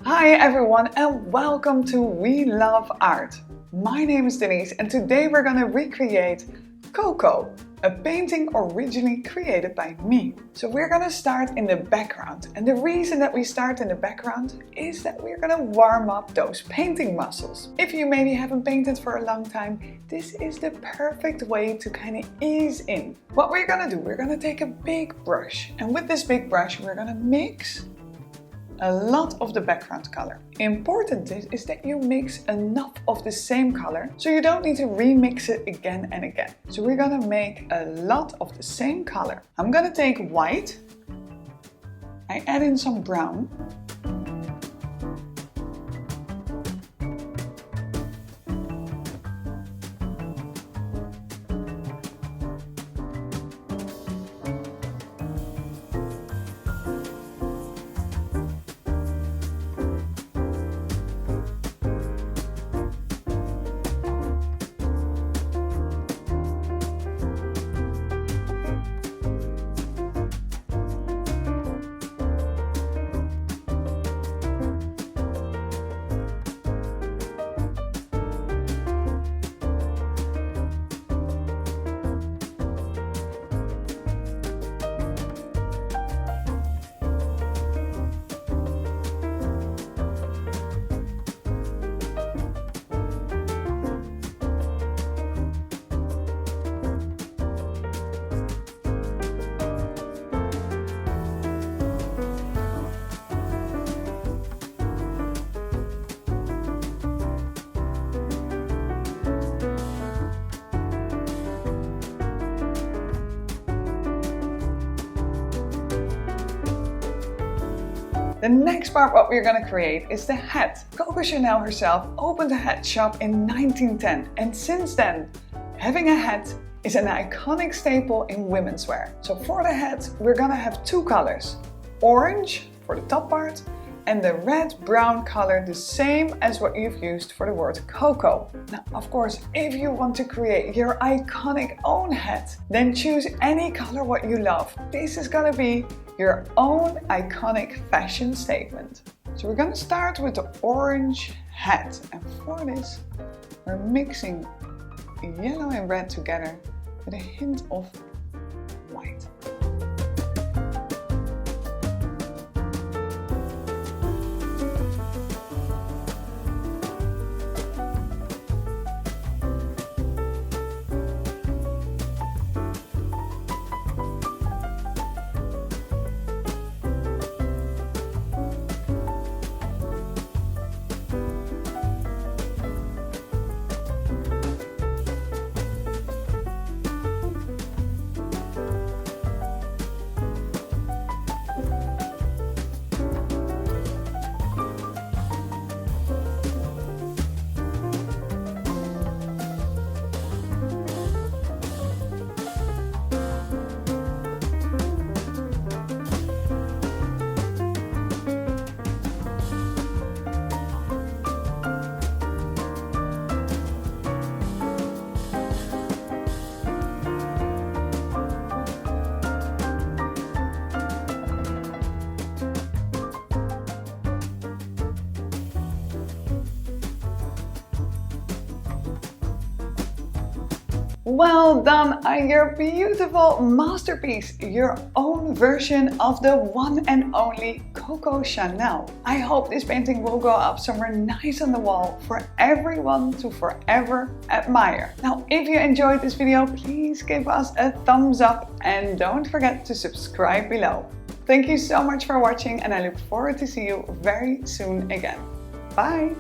Hi everyone and welcome to We Love Art. My name is Denise and today we're going to recreate Coco, a painting originally created by me. So we're going to start in the background, and the reason that we start in the background is that we're going to warm up those painting muscles. If you maybe haven't painted for a long time, this is the perfect way to kind of ease in. What we're going to do, we're going to take a big brush, and with this big brush we're going to mix a lot of the background color. Important is that you mix enough of the same color, so you don't need to remix it again and again. So we're gonna make a lot of the same color. I'm gonna take white, I add in some brown, The next part what we're going to create is the hat. Coco Chanel herself opened a hat shop in 1910, and since then having a hat is an iconic staple in women's wear. So for the hat we're going to have two colors, orange for the top part and the red-brown color, the same as what you've used for the word Coco. Now, of course, if you want to create your iconic own hat, then choose any color what you love. This is gonna be your own iconic fashion statement. So we're gonna start with the orange hat. And for this, we're mixing yellow and red together with a hint of white. Well done on your beautiful masterpiece, your own version of the one and only Coco Chanel. I hope this painting will go up somewhere nice on the wall for everyone to forever admire. Now, if you enjoyed this video, please give us a thumbs up and don't forget to subscribe below. Thank you so much for watching and I look forward to see you very soon again. Bye!